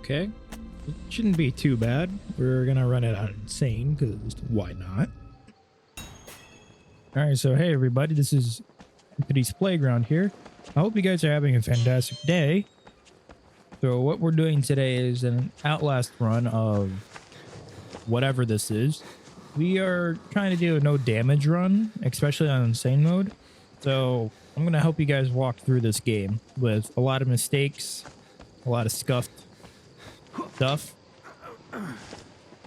Okay. It shouldn't be too bad. We're gonna run it on insane because why not? Alright, so hey everybody, this is Anthony's Playground here. I hope you guys are having a fantastic day. So what we're doing today is an outlast run of whatever this is. We are trying to do a no damage run, especially on insane mode. So I'm gonna help you guys walk through this game with a lot of mistakes, a lot of scuffed stuff.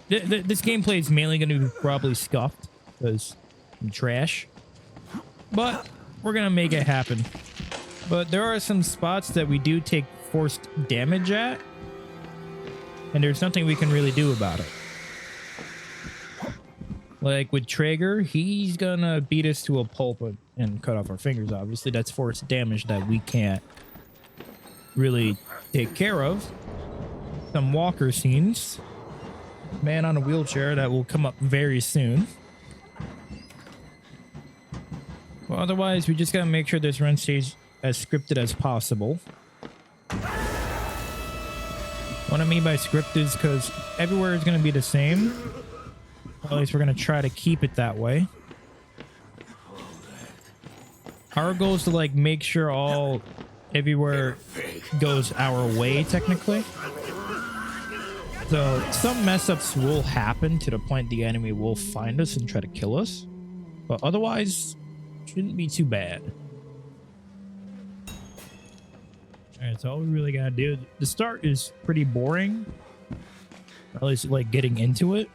This gameplay is mainly going to be probably scuffed because I'm trash, but we're going to make it happen. But there are some spots that we do take forced damage at, and there's nothing we can really do about it. Like with Traeger, he's going to beat us to a pulp and cut off our fingers. Obviously, that's forced damage that we can't really take care of. Some walker scenes. Man on a wheelchair that will come up very soon. Well, otherwise, we just gotta make sure this run stays as scripted as possible. What I mean by scripted is because everywhere is gonna be the same. Or at least we're gonna try to keep it that way. Our goal is to like make sure everywhere goes our way technically. So some mess ups will happen to the point the enemy will find us and try to kill us, but otherwise shouldn't be too bad. All right, so all we really gotta do, the start is pretty boring, or at least like getting into it.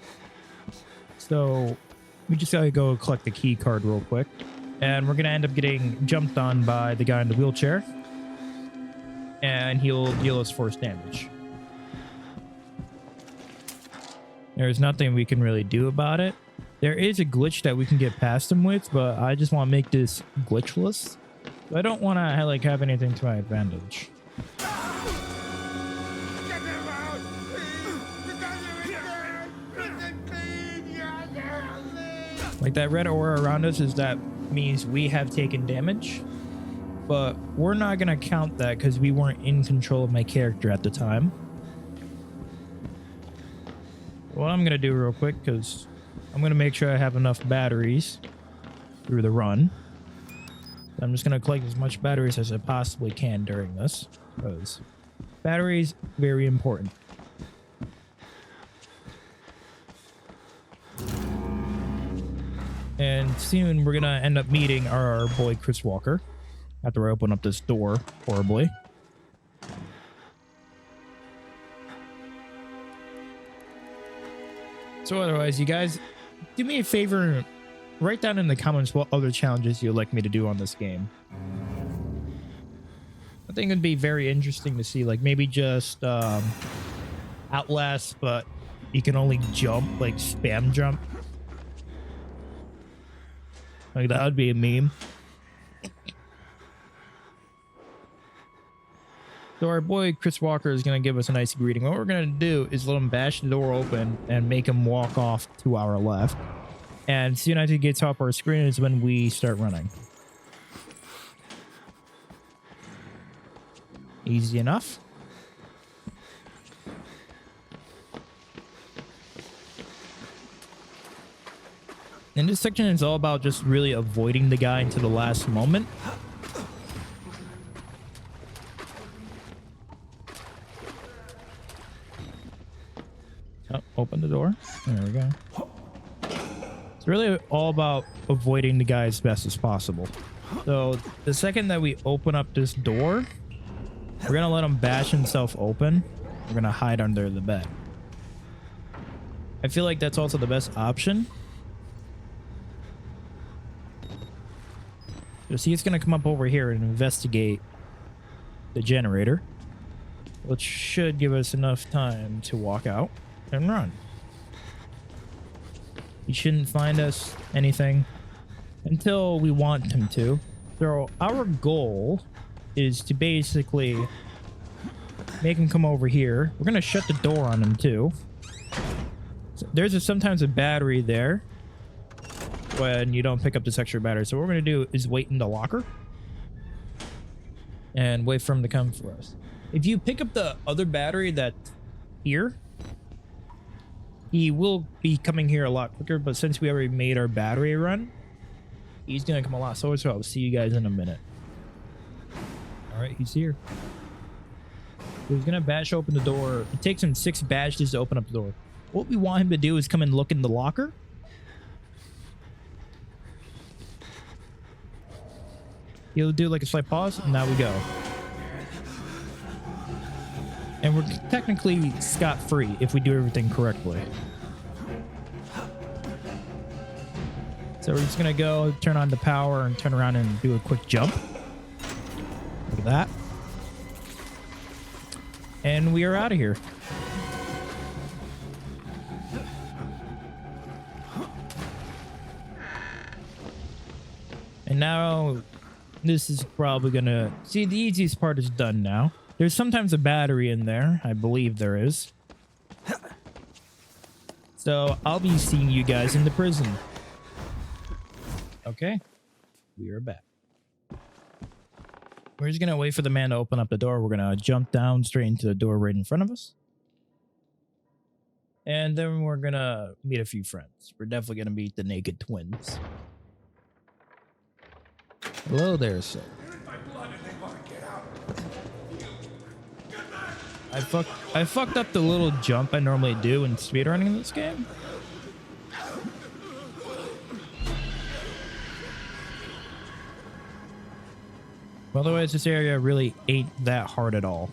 So we just gotta go collect the key card real quick, and we're gonna end up getting jumped on by the guy in the wheelchair, and he'll deal us force damage. There's nothing we can really do about it. There is a glitch that we can get past him with, but I just want to make this glitchless. So I don't want to like have anything to my advantage. Like that red aura around us that means we have taken damage, but we're not going to count that because we weren't in control of my character at the time. What I'm going to do real quick, because I'm going to make sure I have enough batteries through the run. I'm just going to collect as much batteries as I possibly can during this, because batteries very important. And soon we're going to end up meeting our boy Chris Walker after I open up this door horribly. So otherwise, you guys, do me a favor and write down in the comments what other challenges you'd like me to do on this game. I think it'd be very interesting to see, like maybe just Outlast, but you can only jump, like spam jump. Like that would be a meme. So our boy Chris Walker is going to give us a nice greeting. What we're going to do is let him bash the door open and make him walk off to our left. And soon as he gets off our screen is when we start running. Easy enough. And this section is all about just really avoiding the guy until the last moment. Oh, open the door. There we go. It's really all about avoiding the guy as best as possible. So the second that we open up this door, we're gonna let him bash himself open. We're gonna hide under the bed. I feel like that's also the best option. So see, it's gonna come up over here and investigate the generator, which should give us enough time to walk out and run. He shouldn't find us anything until we want him to. So our goal is to basically make him come over here. We're gonna shut the door on him too. So there's sometimes a battery there when you don't pick up this extra battery. So what we're gonna do is wait in the locker and wait for him to come for us. If you pick up the other battery that here. He will be coming here a lot quicker, but since we already made our battery run, he's gonna come a lot slower, so I'll see you guys in a minute. All right, he's here. So he's gonna bash open the door. It takes him 6 bashes to open up the door. What we want him to do is come and look in the locker. He'll do like a slight pause, and now we go. And we're technically scot-free if we do everything correctly. So we're just gonna go turn on the power and turn around and do a quick jump. Look at that. And we are out of here. And now this is probably gonna... See, the easiest part is done now. There's sometimes a battery in there. I believe there is. So I'll be seeing you guys in the prison. Okay. We are back. We're just gonna wait for the man to open up the door. We're gonna jump down straight into the door right in front of us. And then we're gonna meet a few friends. We're definitely gonna meet the naked twins. Hello there, sir. I fucked up the little jump I normally do in speedrunning in this game. Otherwise, this area really ain't that hard at all.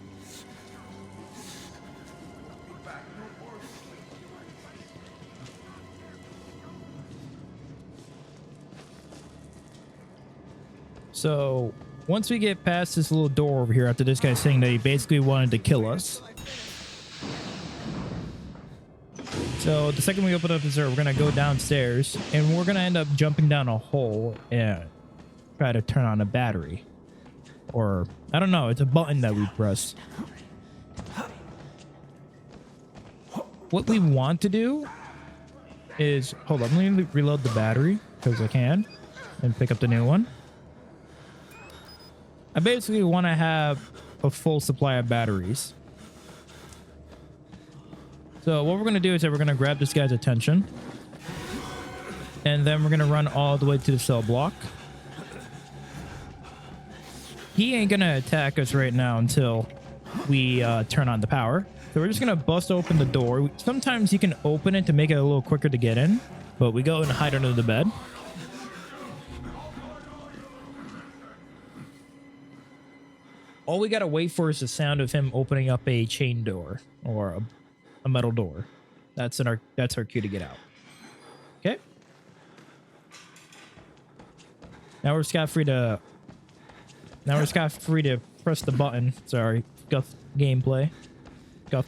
So, once we get past this little door over here, after this guy saying that he basically wanted to kill us. So, the second we open up this door, we're going to go downstairs, and we're going to end up jumping down a hole and try to turn on a battery. Or, I don't know, it's a button that we press. What we want to do is... Hold on, let me reload the battery, because I can, and pick up the new one. I basically want to have a full supply of batteries. So what we're going to do is that we're going to grab this guy's attention. And then we're going to run all the way to the cell block. He ain't going to attack us right now until we turn on the power. So we're just going to bust open the door. Sometimes you can open it to make it a little quicker to get in. But we go and hide under the bed. All we gotta wait for is the sound of him opening up a chain door or a metal door. That's our cue to get out. Okay. Now we're scot-free to press the button. Sorry, guff gameplay. Guff.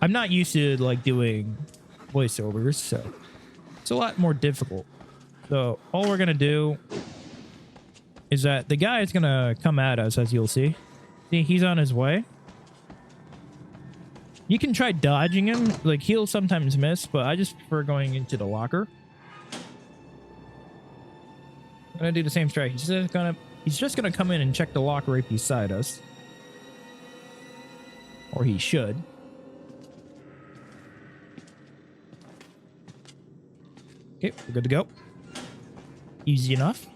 I'm not used to like doing voiceovers, so it's a lot more difficult. So all we're gonna do is that the guy is gonna come at us, as you'll see. See, he's on his way. You can try dodging him. Like, he'll sometimes miss, but I just prefer going into the locker. I'm gonna do the same strike. He's just gonna come in and check the locker right beside us. Or he should. Okay, we're good to go. Easy enough.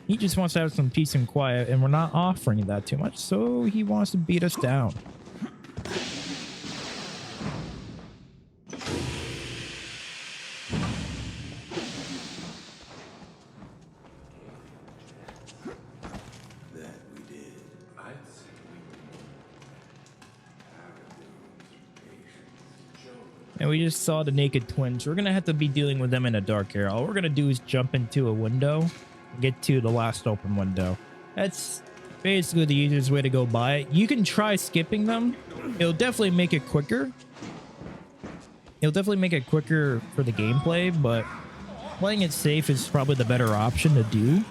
He just wants to have some peace and quiet, and we're not offering that too much, so he wants to beat us down. And we just saw the naked twins. We're going to have to be dealing with them in a dark area. All we're going to do is jump into a window. Get to the last open window. That's basically the easiest way to go by it. You can try skipping them. It'll definitely make it quicker. It'll definitely make it quicker for the gameplay, but playing it safe is probably the better option to do.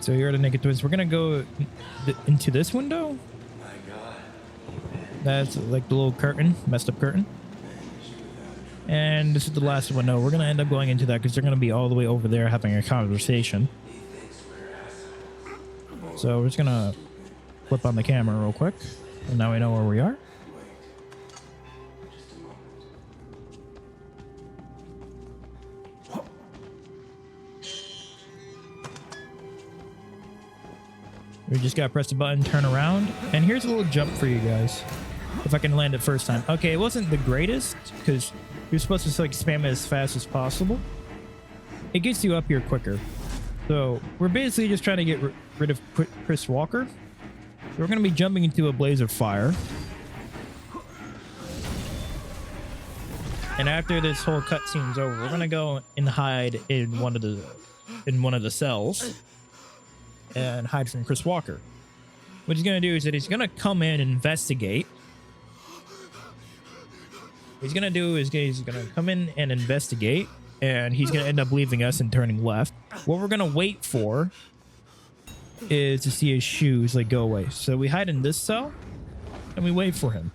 So here are the naked twins. We're gonna go into this window. My God. That's like the little curtain, messed up curtain. And this is the last one. No, we're going to end up going into that because they're going to be all the way over there having a conversation. So we're just going to flip on the camera real quick. And now we know where we are. We just got to press the button, turn around. And here's a little jump for you guys. If I can land it first time. Okay, it wasn't the greatest because you're supposed to like spam it as fast as possible. It gets you up here quicker. So we're basically just trying to get rid of Chris Walker. So we're going to be jumping into a blaze of fire. And after this whole cutscene's over, we're going to go and hide in one of the cells and hide from Chris Walker. What he's going to do is that he's going to come in and investigate. What he's going to do is he's going to come in and investigate, and he's going to end up leaving us and turning left. What we're going to wait for is to see his shoes like go away. So we hide in this cell and we wait for him.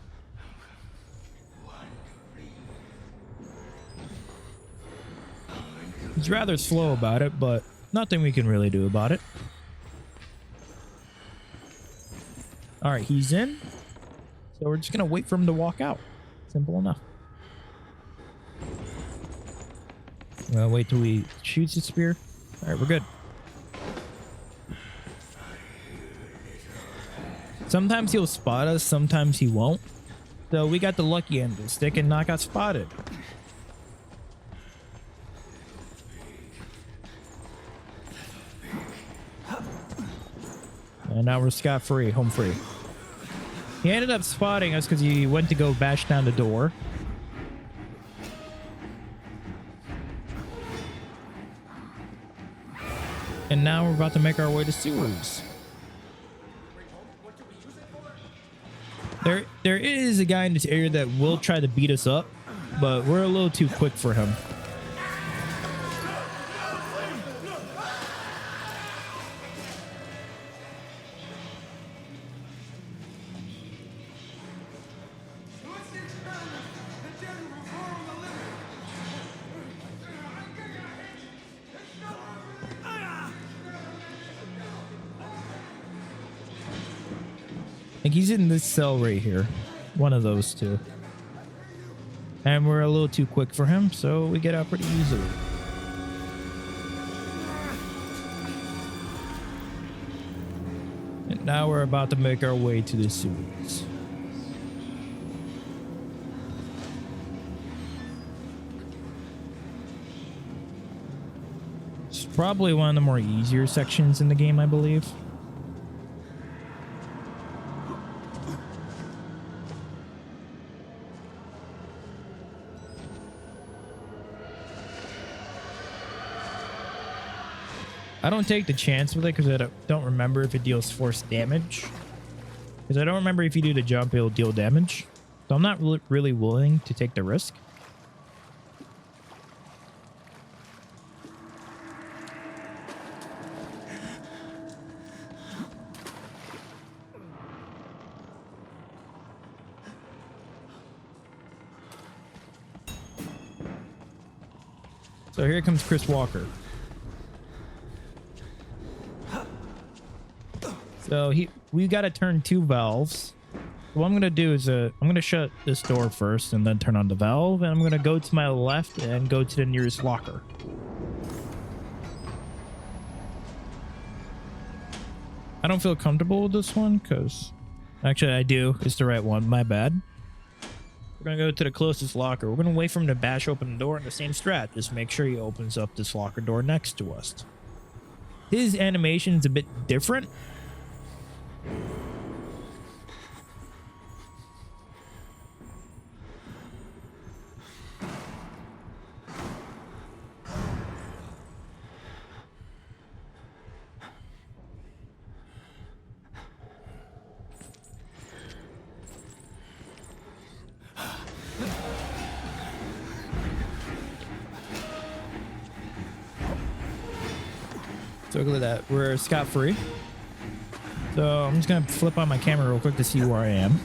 He's rather slow about it, but nothing we can really do about it. All right, he's in. So we're just going to wait for him to walk out. Simple enough. Wait till he shoots his spear. All right, we're good. Sometimes he'll spot us, sometimes he won't. So we got the lucky end of the stick and not got spotted. And now we're scot-free, home free. He ended up spotting us because he went to go bash down the door. And now we're about to make our way to sewers. There is a guy in this area that will try to beat us up, but we're a little too quick for him. I think he's in this cell right here. One of those two. And we're a little too quick for him, so we get out pretty easily. And now we're about to make our way to the sewers. It's probably one of the more easier sections in the game, I believe. I don't take the chance with it because I don't remember if it deals force damage. Because I don't remember if you do the jump, it'll deal damage. So I'm not really willing to take the risk. So here comes Chris Walker. So we got to turn two valves. What I'm going to do is I'm going to shut this door first and then turn on the valve. And I'm going to go to my left and go to the nearest locker. I don't feel comfortable with this one because actually I do. It's the right one. My bad. We're going to go to the closest locker. We're going to wait for him to bash open the door in the same strat. Just make sure he opens up this locker door next to us. His animation is a bit different. So look at that. We're scot-free. So I'm just going to flip on my camera real quick to see where I am.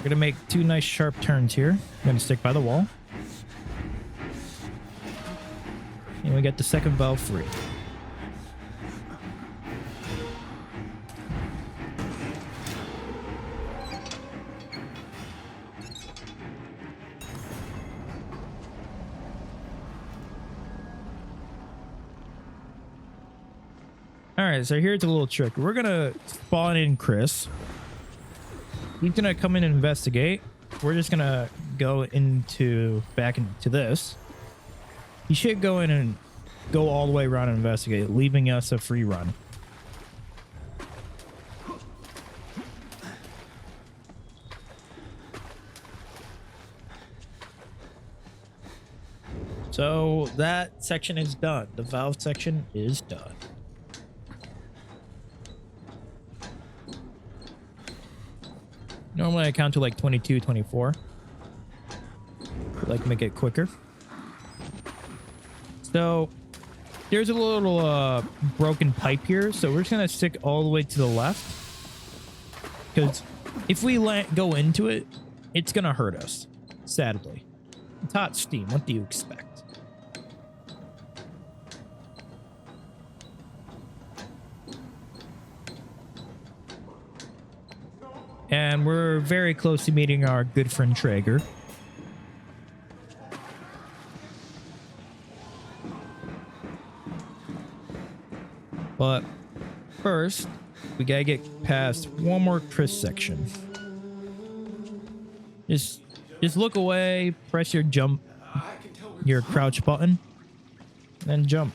We're gonna make 2 nice sharp turns here. I'm gonna stick by the wall. And we get the second valve free. All right, so here's a little trick. We're gonna spawn in Chris. He's gonna come in and investigate. We're just gonna go back into this. He should go in and go all the way around and investigate, leaving us a free run. So that section is done. The valve section is done. Normally I count to like 22, 24. Like make it quicker. So there's a little broken pipe here. So we're just going to stick all the way to the left. Because if we go into it, it's going to hurt us. Sadly. It's hot steam. What do you expect? And we're very close to meeting our good friend Traeger. But first, we gotta get past one more Chris section. Just look away, press your crouch button, then jump.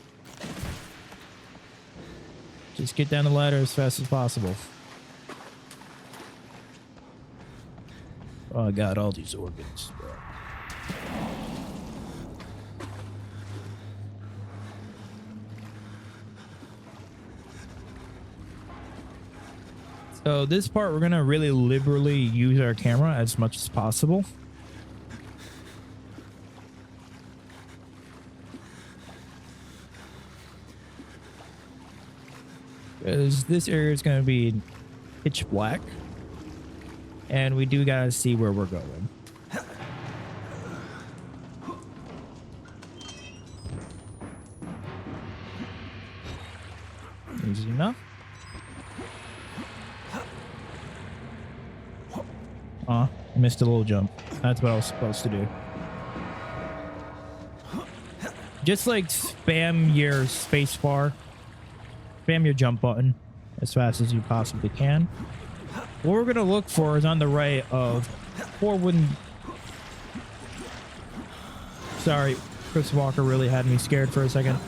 Just get down the ladder as fast as possible. Oh, I got all these organs. So this part, we're going to really liberally use our camera as much as possible. Because this area is going to be pitch black. And we do gotta see where we're going. Easy enough. I missed a little jump. That's what I was supposed to do. Just like spam your space bar. Spam your jump button as fast as you possibly can. What we're going to look for is on the right of 4 wooden... Sorry, Chris Walker really had me scared for a second.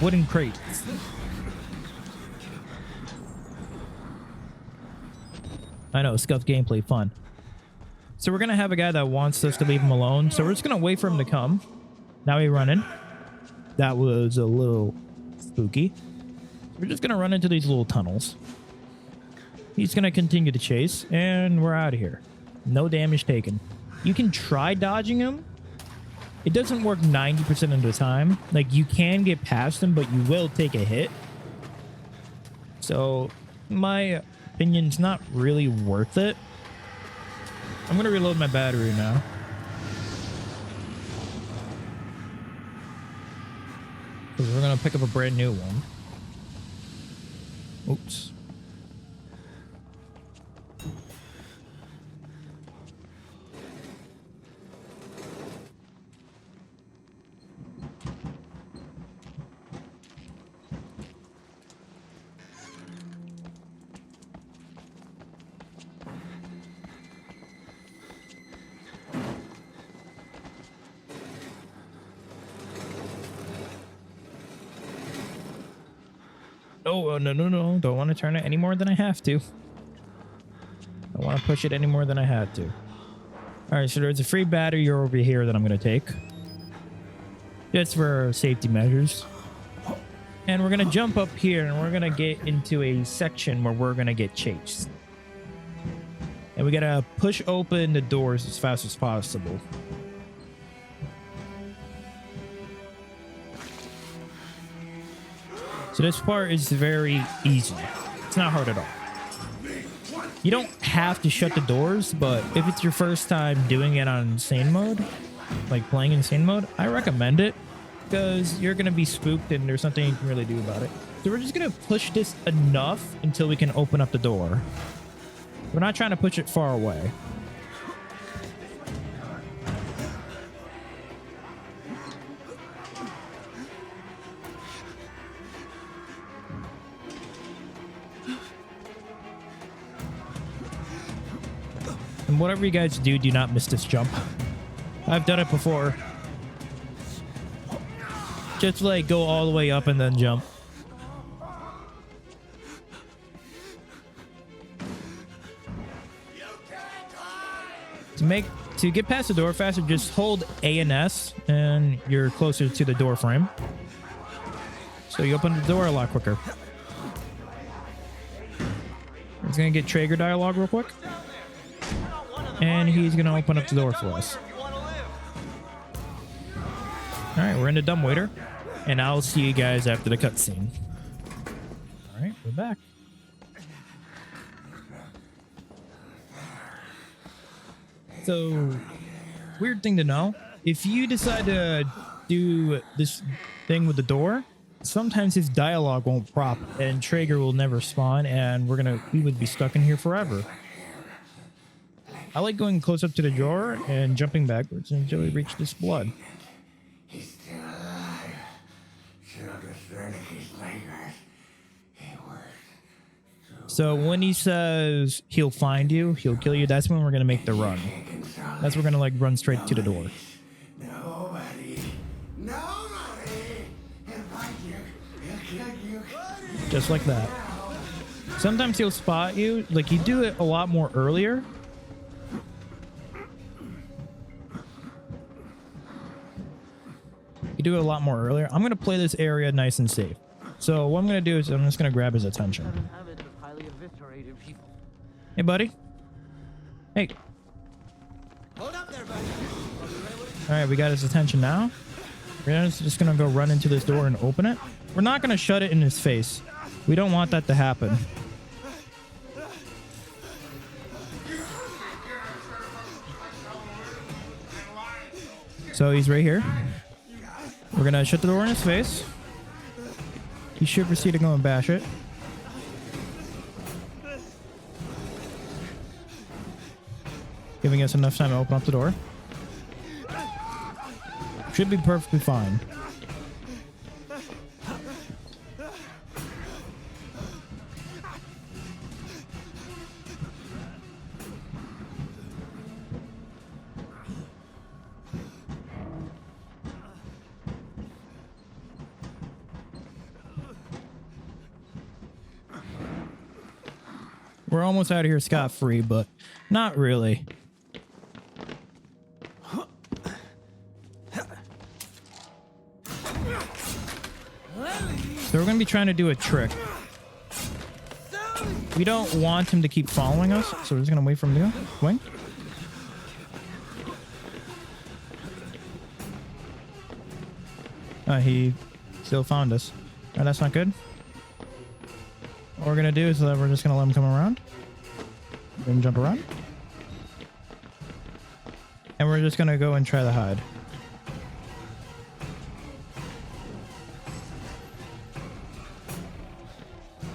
Wooden crates. I know, scuffed gameplay, fun. So we're going to have a guy that wants us to leave him alone. So we're just going to wait for him to come. Now we run in. That was a little spooky. We're just going to run into these little tunnels. He's going to continue to chase, and we're out of here. No damage taken. You can try dodging him. It doesn't work 90% of the time. Like, you can get past him, but you will take a hit. So, my opinion's not really worth it. I'm going to reload my battery now. Because we're going to pick up a brand new one. Oops. Oh, no. Don't want to turn it any more than I have to. Don't want to push it any more than I had to. All right, so there's a free battery over here that I'm going to take. Just for safety measures. And we're going to jump up here and we're going to get into a section where we're going to get chased. And we got to push open the doors as fast as possible. So this part is very easy. It's not hard at all. You don't have to shut the doors, but if it's your first time doing it on insane mode, like playing insane mode, I recommend it because you're going to be spooked and there's nothing you can really do about it. So we're just going to push this enough until we can open up the door. We're not trying to push it far away. And whatever you guys do, do not miss this jump. I've done it before. Just like go all the way up and then jump. To get past the door faster, just hold A and S and you're closer to the door frame. So you open the door a lot quicker. It's gonna get Traeger dialogue real quick. And he's gonna open up the door for us. Alright, we're in the dumbwaiter. And I'll see you guys after the cutscene. Alright, we're back. So, weird thing to know. If you decide to do this thing with the door, sometimes his dialogue won't prop and Traeger will never spawn and we would be stuck in here forever. I like going close up to the door and jumping backwards until we reach this blood. He's still alive. Should have discerned his fingers. He worked. So when he says he'll find you, he'll kill you, that's when we're going to make the run. That's when we're going to like run straight to the door. Nobody will find you. He'll kill you. Just like that. Sometimes he'll spot you. Like you do it a lot more earlier. You do it a lot more earlier. I'm going to play this area nice and safe. So what I'm going to do is I'm just going to grab his attention. Hey, buddy. Hey. Hold up there, buddy. All right, we got his attention now. We're just going to go run into this door and open it. We're not going to shut it in his face. We don't want that to happen. So he's right here. We're going to shut the door in his face. He should proceed to go and bash it. Giving us enough time to open up the door. Should be perfectly fine. We're almost out of here scot-free, but not really. So we're going to be trying to do a trick. We don't want him to keep following us, so we're just going to wait for him to go. Wing. He still found us. All right, that's not good. What we're going to do is we're just going to let him come around. Then jump around. And we're just going to go and try to hide.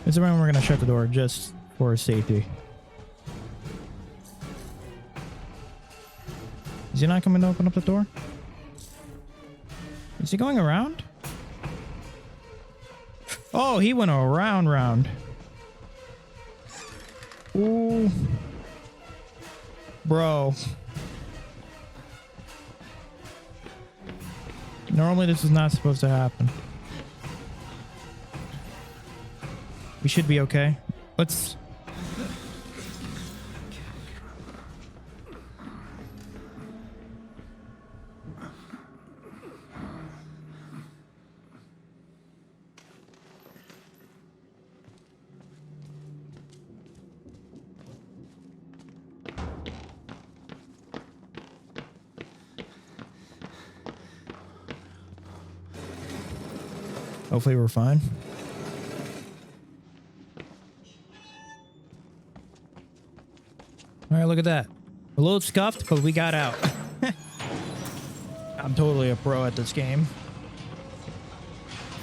This is when we're going to shut the door just for safety. Is he not coming to open up the door? Is he going around? Oh, he went round. Ooh. Bro. Normally this is not supposed to happen. We should be okay. Let's... Hopefully we're fine. All right, look at that. A little scuffed, but we got out. I'm totally a pro at this game.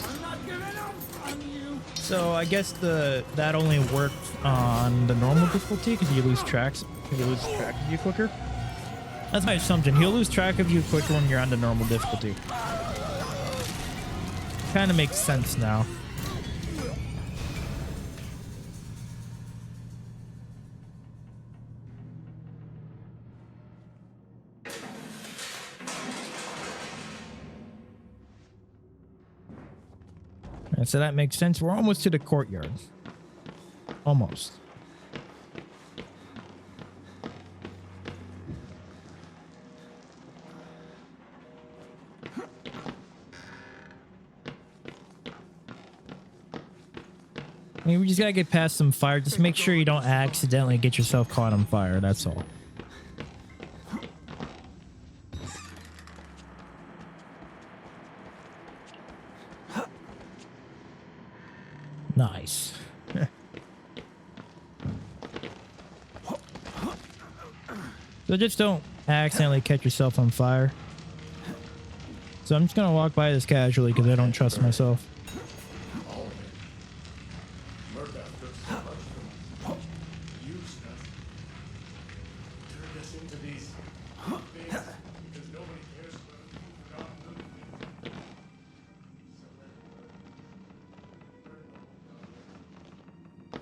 I'm not giving up on you. So I guess that only works on the normal difficulty because you lose track of you quicker. That's my assumption. He'll lose track of you quicker when you're on the normal difficulty. Kind of makes sense now. And so that makes sense. We're almost to the courtyard. Almost. I mean, we just gotta get past some fire. Just make sure you don't accidentally get yourself caught on fire. That's all. Nice. So just don't accidentally catch yourself on fire. So I'm just gonna walk by this casually because I don't trust myself.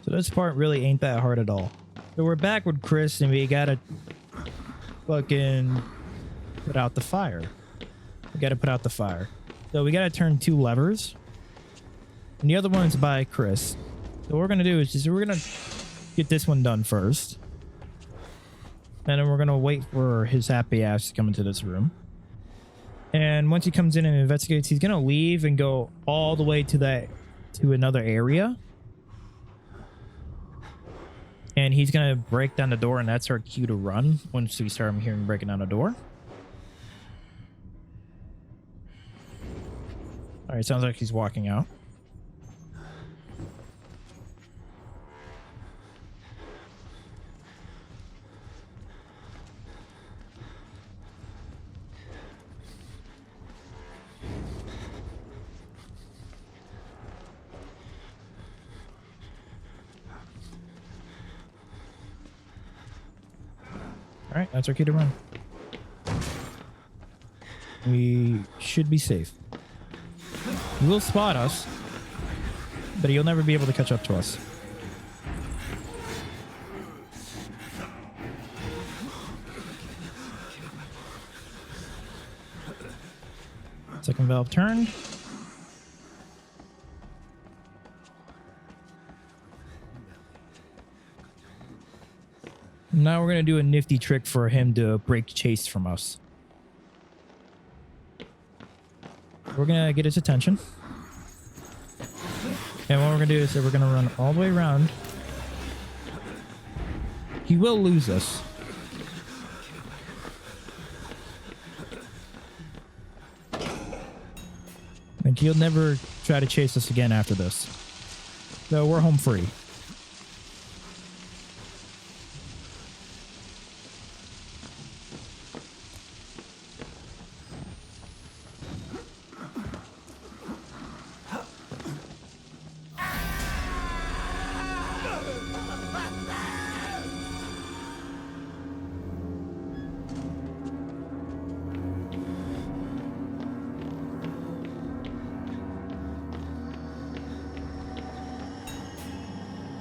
So this part really ain't that hard at all. So we're back with Chris and we gotta fucking put out the fire. We gotta put out the fire. So we gotta turn 2 levers. And the other one's by Chris. So what we're gonna do is just we're gonna get this one done first. And then we're gonna wait for his happy ass to come into this room. And once he comes in and investigates, he's gonna leave and go all the way to another area. And he's gonna break down the door, and that's our cue to run once we start hearing breaking down the door. All right, sounds like he's walking out. All right, that's our key to run. We should be safe. He will spot us, but he'll never be able to catch up to us. Second valve turned. Now we're going to do a nifty trick for him to break chase from us. We're going to get his attention. And what we're going to do is we're going to run all the way around. He will lose us. And he'll never try to chase us again after this. So we're home free.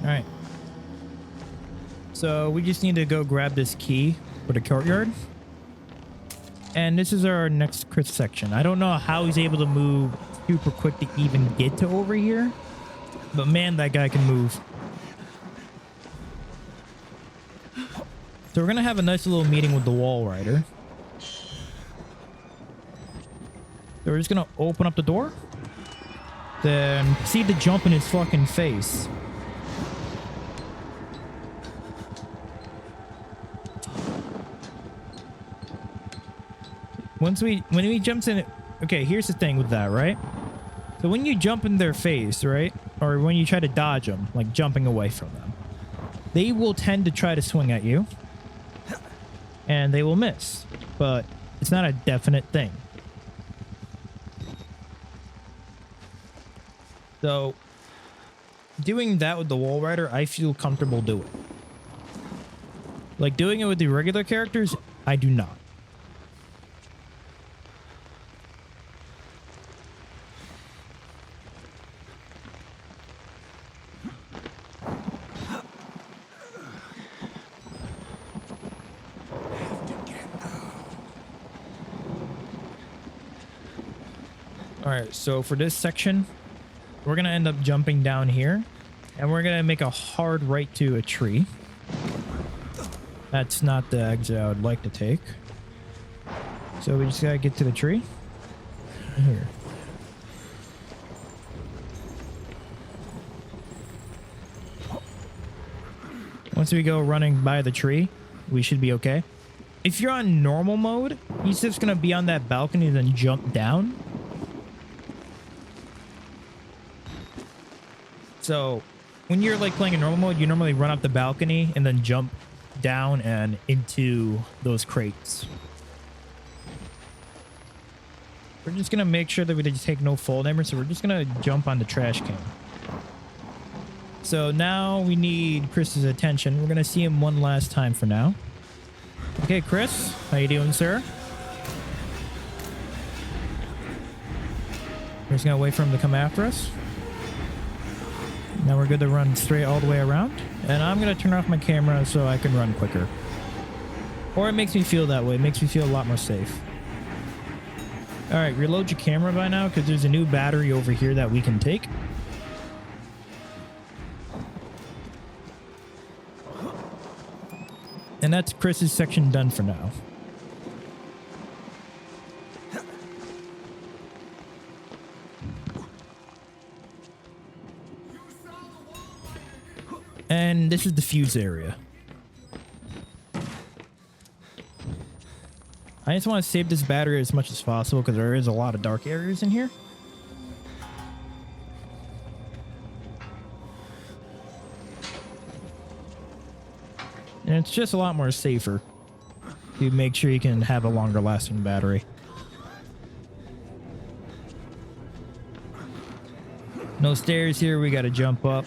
All right. So we just need to go grab this key for the courtyard. And this is our next Chris section. I don't know how he's able to move super quick to even get to over here. But man, that guy can move. So we're going to have a nice little meeting with the wall rider. So we're just going to open up the door. Then proceed to jump in his fucking face. When he jumps in, okay, here's the thing with that, right? So when you jump in their face, right? Or when you try to dodge them, like jumping away from them, they will tend to try to swing at you. and they will miss, but it's not a definite thing. So doing that with the wall rider, I feel comfortable doing. Like doing it with the regular characters, I do not. All right, so for this section, we're going to end up jumping down here, and we're going to make a hard right to a tree. That's not the exit I would like to take. So we just got to get to the tree. Here. Once we go running by the tree, we should be okay. If you're on normal mode, he's just going to be on that balcony and then jump down. So when you're like playing in normal mode, you normally run up the balcony and then jump down and into those crates. We're just going to make sure that we just take no fall damage. So we're just going to jump on the trash can. So now we need Chris's attention. We're going to see him one last time for now. Okay, Chris, how you doing, sir? We're just going to wait for him to come after us. Now we're good to run straight all the way around. And I'm going to turn off my camera so I can run quicker. Or it makes me feel that way. It makes me feel a lot more safe. All right, reload your camera by now because there's a new battery over here that we can take. And that's Chris's section done for now. And this is the fuse area. I just want to save this battery as much as possible because there is a lot of dark areas in here. And it's just a lot more safer to make sure you can have a longer lasting battery. No stairs here. We got to jump up.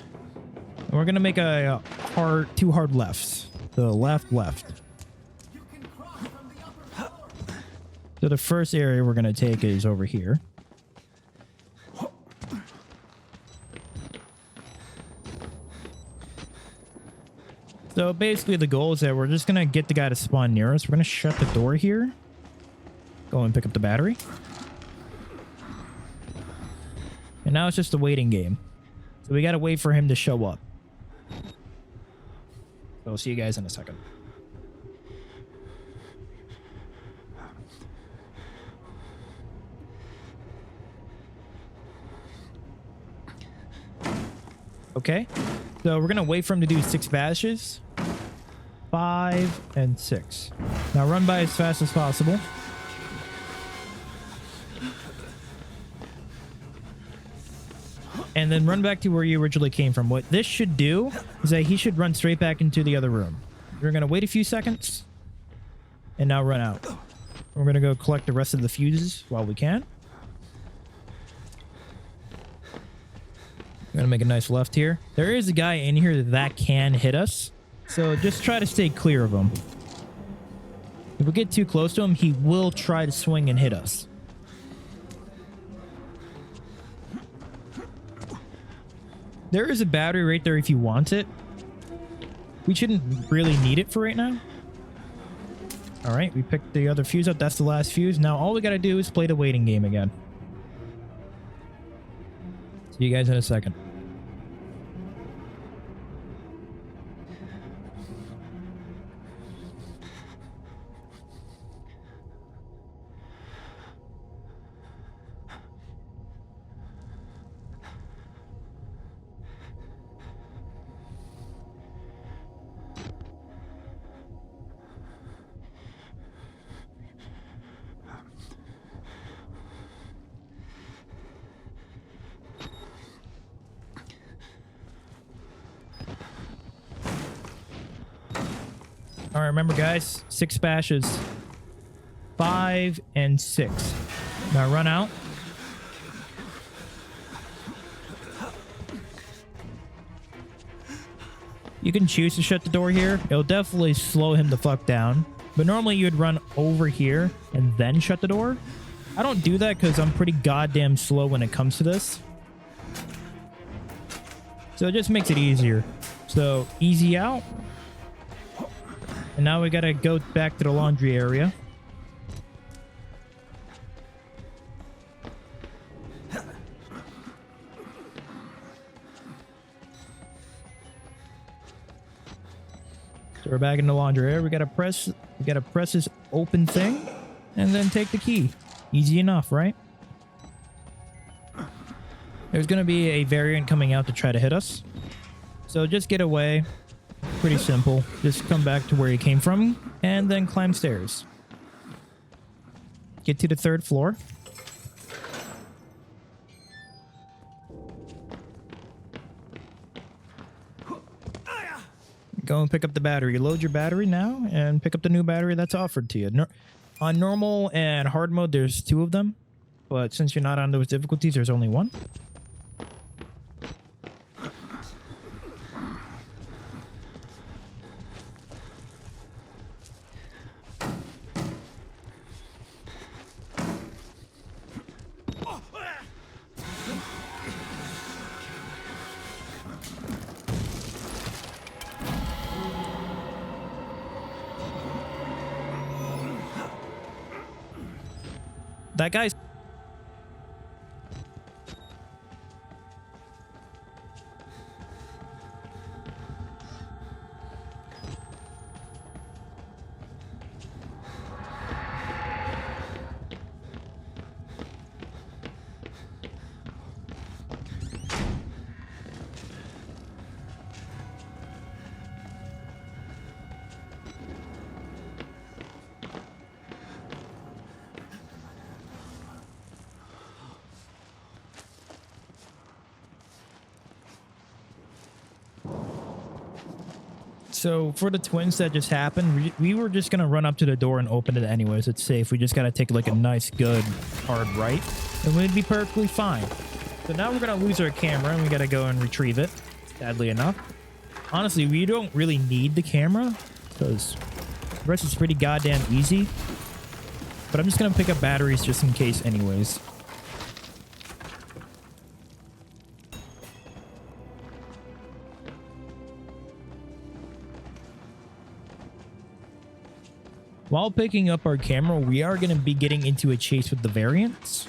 And we're going to make a two hard lefts. The left. So the first area we're going to take is over here. So basically the goal is that we're just going to get the guy to spawn near us. We're going to shut the door here. Go and pick up the battery. And now it's just a waiting game. So we got to wait for him to show up. So I'll see you guys in a second. Okay. So we're going to wait for him to do 6 bashes. 5 and 6. Now run by as fast as possible. And then run back to where you originally came from. What this should do is that he should run straight back into the other room. We're going to wait a few seconds. And now run out. We're going to go collect the rest of the fuses while we can. I'm going to make a nice left here. There is a guy in here that can hit us. So just try to stay clear of him. If we get too close to him, he will try to swing and hit us. There is a battery right there if you want it. We shouldn't really need it for right now. All right, we picked the other fuse up. That's the last fuse. Now all we got to do is play the waiting game again. See you guys in a second. All right, remember guys, 6 splashes. 5 and 6. Now run out. You can choose to shut the door here. It'll definitely slow him the fuck down. But normally you'd run over here and then shut the door. I don't do that because I'm pretty goddamn slow when it comes to this. So it just makes it easier. So easy out. And now we gotta go back to the laundry area. So we're back in the laundry area. We gotta press this open thing and then take the key. Easy enough, right? There's gonna be a variant coming out to try to hit us. So just get away. Pretty simple. Just come back to where you came from and then climb stairs. Get to the 3rd floor. Go and pick up the battery. Load your battery now and pick up the new battery that's offered to you. On normal and hard mode, there's 2 of them. But since you're not on those difficulties, there's only 1. That guy's... So for the twins that just happened, we were just going to run up to the door and open it anyways. It's safe. We just got to take like a nice, good, hard right, and we'd be perfectly fine. So now we're going to lose our camera and we got to go and retrieve it, sadly enough. Honestly, we don't really need the camera because the rest is pretty goddamn easy. But I'm just going to pick up batteries just in case anyways. While picking up our camera, we are going to be getting into a chase with the variants.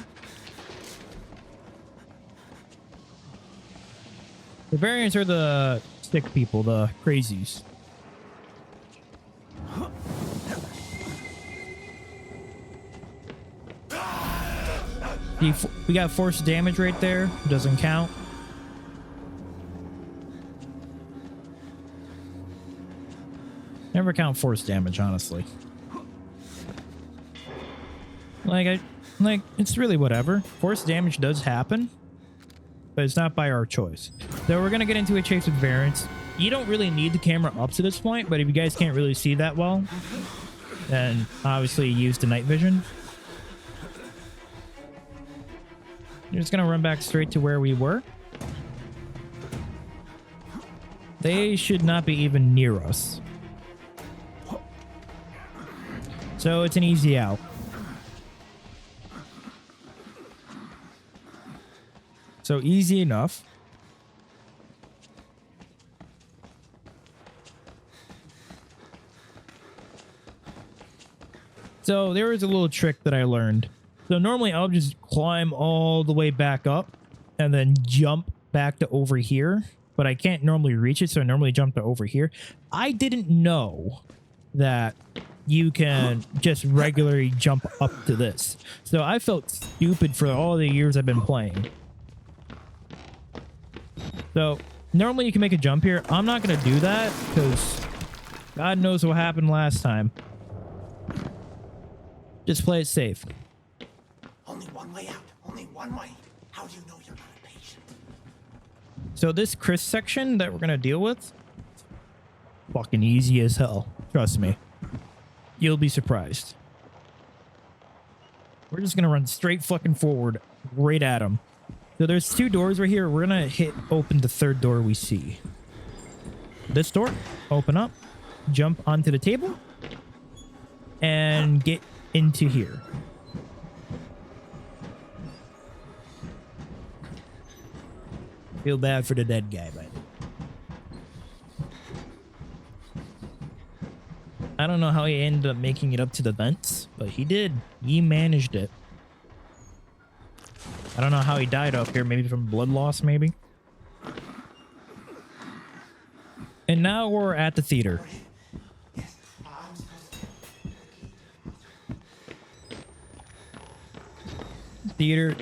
The variants are the stick people, the crazies. We got force damage right there. Doesn't count. Never count force damage, honestly. Like, it's really whatever. Force damage does happen, but it's not by our choice. So we're going to get into a chase with variants. You don't really need the camera up to this point, but if you guys can't really see that well, then obviously use the night vision. You're just going to run back straight to where we were. They should not be even near us. So it's an easy out. So easy enough. So there was a little trick that I learned. So normally I'll just climb all the way back up and then jump back to over here, but I can't normally reach it. So I normally jump to over here. I didn't know that you can just regularly jump up to this. So I felt stupid for all the years I've been playing. So normally you can make a jump here. I'm not going to do that because God knows what happened last time. Just play it safe. Only one way out. Only one way. How do you know you're not a patient? So this Chris section that we're going to deal with, fucking easy as hell. Trust me. You'll be surprised. We're just gonna run straight fucking forward, right at him. So there's 2 doors right here. We're gonna hit open the 3rd door we see. This door, open up, jump onto the table, and get into here. Feel bad for the dead guy, but I don't know how he ended up making it up to the vents, but he did. He managed it. I don't know how he died up here. Maybe from blood loss, maybe. And now we're at the theater. Theater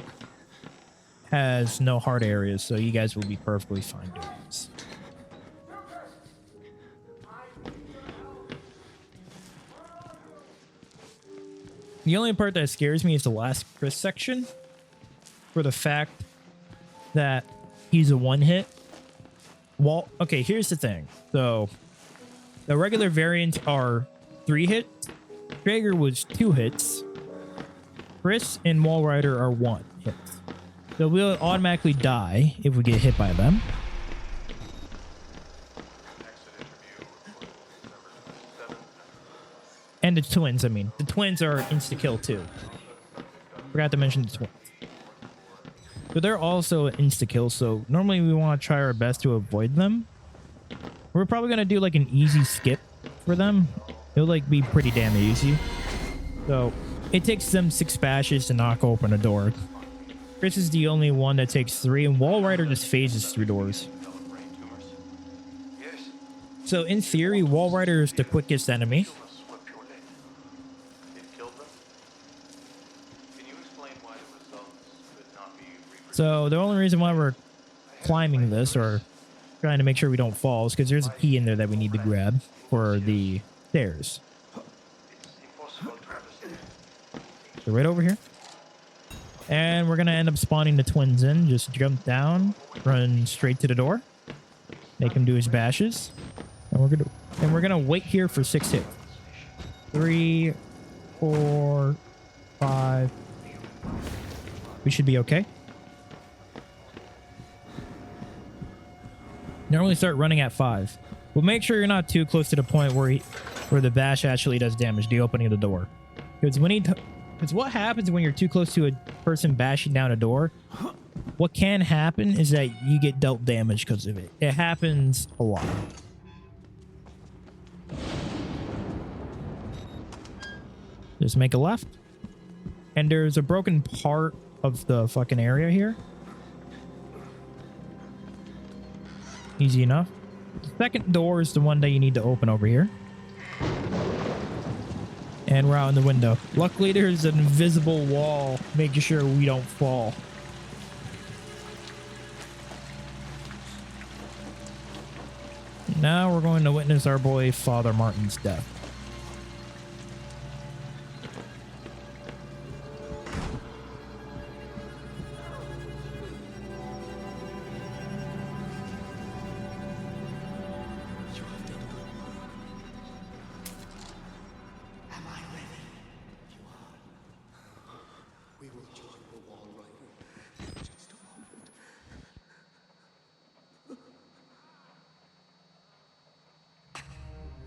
has no hard areas, so you guys will be perfectly fine doing this. The only part that scares me is the last Chris section, for the fact that he's a one-hit. Well, okay, here's the thing. So the regular variants are 3 hits. Traeger was 2 hits. Chris and Wall Rider are 1 hit. So we'll automatically die if we get hit by them. And the twins, I mean. The twins are insta-kill too. Forgot to mention the twins. But they're also insta-kill, so normally we want to try our best to avoid them. We're probably going to do like an easy skip for them. It'll like be pretty damn easy. So it takes them 6 bashes to knock open a door. Chris is the only one that takes 3, and Wall Rider just phases through doors. So in theory, Wall Rider is the quickest enemy. So the only reason why we're climbing this or trying to make sure we don't fall is because there's a key in there that we need to grab for the stairs. So right over here. And we're going to end up spawning the twins in. Just jump down, run straight to the door. Make him do his bashes. And we're gonna wait here for 6 hits. 3, 4, 5. We should be okay. Normally start running at 5. Well, make sure you're not too close to the point where the bash actually does damage, the opening of the door. Because what happens when you're too close to a person bashing down a door, what can happen is that you get dealt damage because of it. It happens a lot. Just make a left. And there's a broken part of the fucking area here. Easy enough. The second door is the one that you need to open over here. And we're out in the window. Luckily, there's an invisible wall making sure we don't fall. Now we're going to witness our boy Father Martin's death.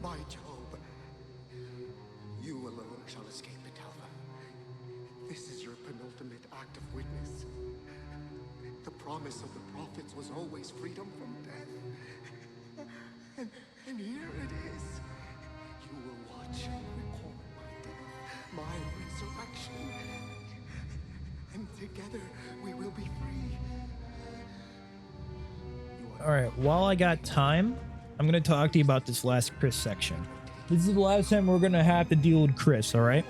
My Job, you alone shall escape Betelva. This is your penultimate act of witness. The promise of the prophets was always freedom from death. And here it is. You will watch and record my death, my resurrection. And together we will be free. All right, while I got time, I'm going to talk to you about this last Chris section. This is the last time we're going to have to deal with Chris, all right?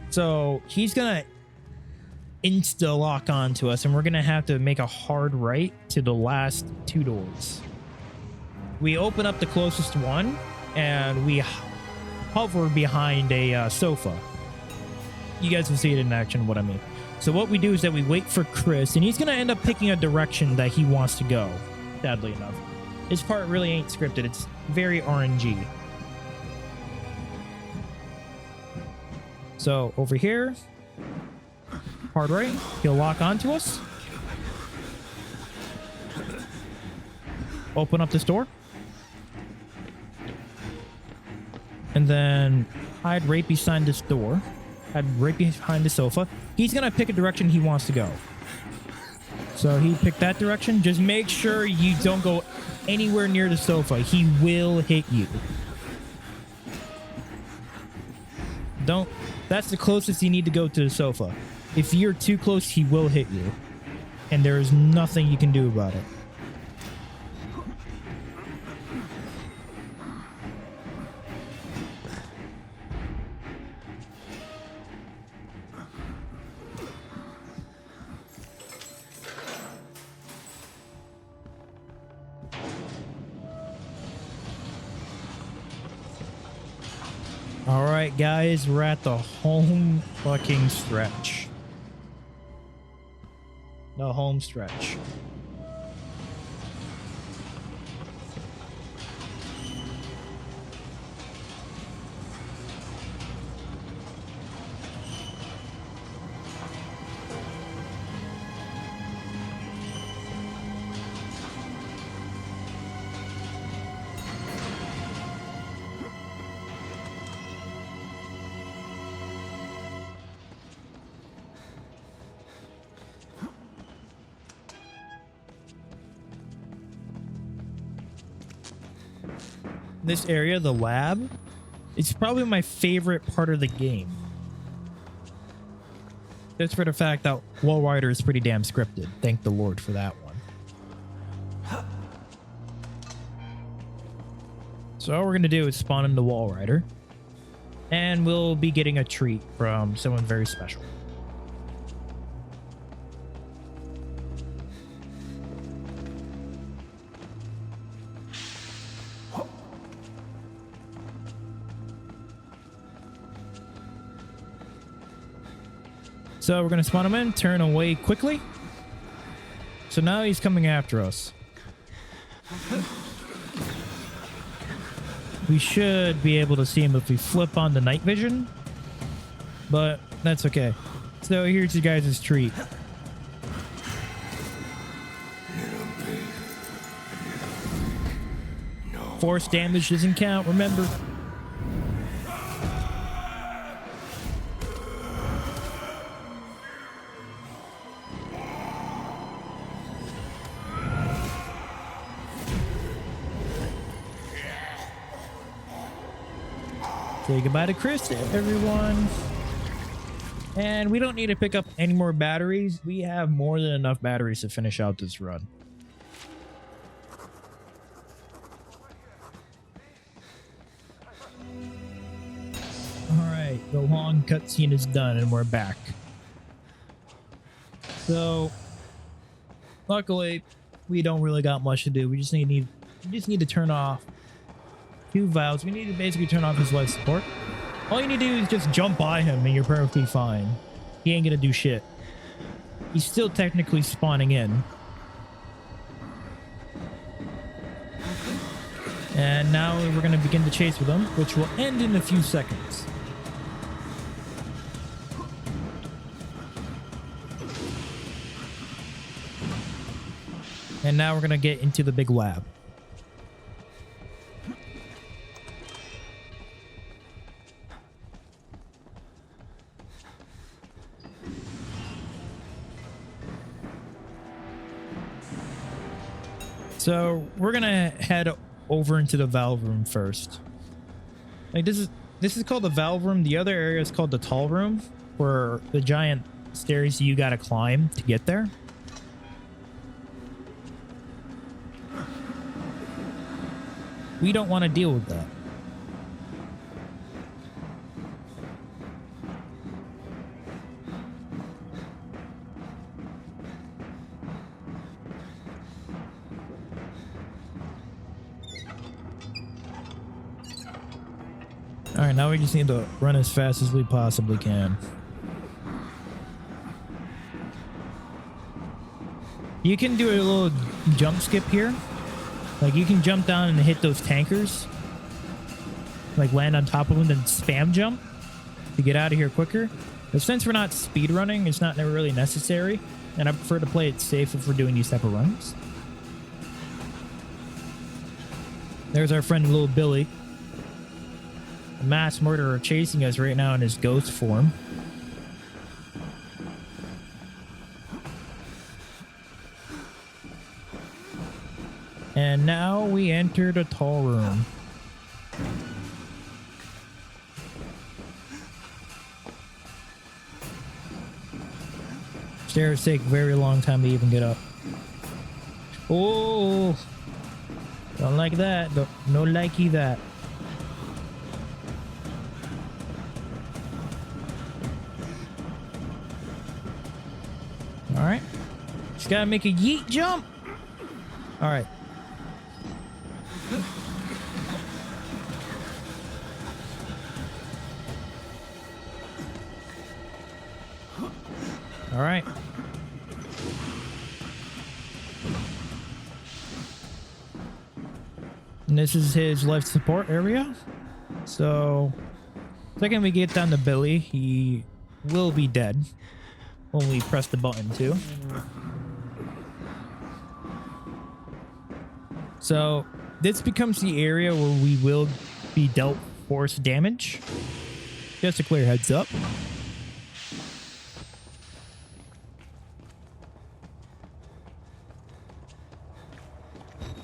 So he's going to insta-lock onto us, and we're going to have to make a hard right to the last 2 doors. We open up the closest one, and we hover behind a sofa. You guys will see it in action, what I mean. So what we do is that we wait for Chris, and he's going to end up picking a direction that he wants to go, sadly enough. This part really ain't scripted. It's very RNG. So over here, hard right, he'll lock onto us. Open up this door. And then hide right behind this door. Hide right behind the sofa. He's going to pick a direction he wants to go. So he picked that direction. Just make sure you don't go anywhere near the sofa. He will hit you. Don't. That's the closest you need to go to the sofa. If you're too close, he will hit you. And there is nothing you can do about it. All right, guys, we're at the home fucking stretch. The home stretch. This area, the lab, it's probably my favorite part of the game. Just for the fact that Wall Rider is pretty damn scripted. Thank the Lord for that one. So all we're going to do is spawn in the Wall Rider. And we'll be getting a treat from someone very special. So we're going to spawn him in, turn away quickly. So now he's coming after us. We should be able to see him if we flip on the night vision. But that's okay. So here's you guys' treat. Force damage doesn't count, remember. Say goodbye to Chris, everyone. And we don't need to pick up any more batteries. We have more than enough batteries to finish out this run. Alright, the long cutscene is done and we're back. So, luckily, we don't really got much to do. We just need to turn off two valves. We need to basically turn off his life support. All you need to do is just jump by him and you're perfectly fine. He ain't gonna do shit. He's still technically spawning in. And now we're gonna begin the chase with him, which will end in a few seconds. And now we're gonna get into the big lab. So we're gonna head over into the valve room first. Like this is called the valve room. The other area is called the tall room, where the giant stairs you gotta climb to get there. We don't want to deal with that. All right, now we just need to run as fast as we possibly can. You can do a little jump skip here. Like you can jump down and hit those tankers. Like land on top of them, then spam jump. to get out of here quicker. But since we're not speed running, it's not really necessary. And I prefer to play it safe if we're doing these type of runs. There's our friend little Billy. A mass murderer chasing us right now in his ghost form. And now we enter the tall room. Stairs take a very long time to even get up. Oh, don't like that. No likey that. All right, just gotta make a yeet jump. All right. All right. And this is his life support area. So, second we get down to Billy, he will be dead when we press the button too. So, this becomes the area where we will be dealt force damage. Just a clear heads up.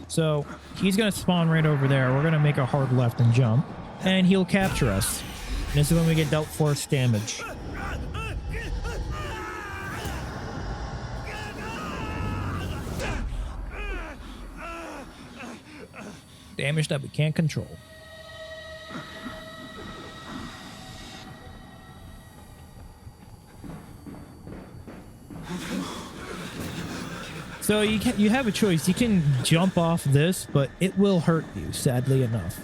So he's going to spawn right over there. We're going to make a hard left and jump. And he'll capture us. And this is when we get dealt force damage. Damage that we can't control. So you have a choice. You can jump off this, but it will hurt you, sadly enough.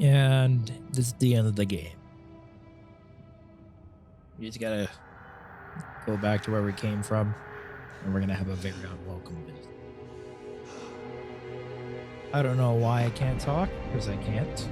And this is the end of the game. You just gotta go back to where we came from, and we're gonna have a very unwelcome visit. I don't know why I can't talk, because I can't.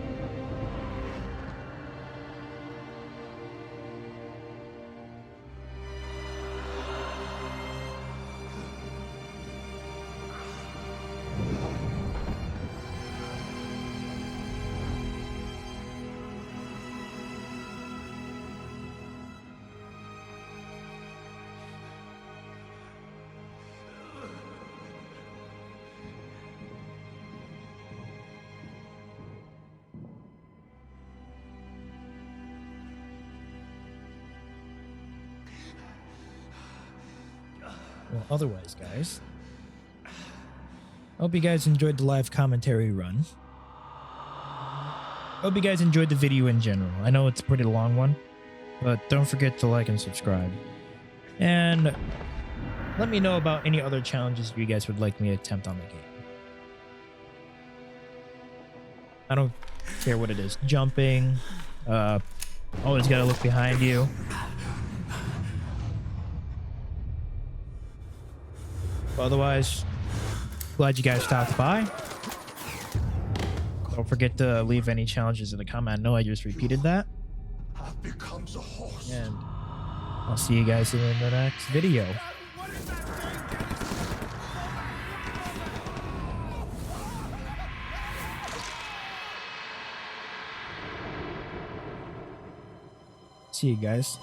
Well, otherwise, guys, I hope you guys enjoyed the live commentary run. I hope you guys enjoyed the video in general. I know it's a pretty long one, but don't forget to like and subscribe. And let me know about any other challenges you guys would like me to attempt on the game. I don't care what it is. Jumping. Always gotta look behind you. Otherwise, glad you guys stopped by. Don't forget to leave any challenges in the comment. I know I just repeated that. And I'll see you guys in the next video. See you guys.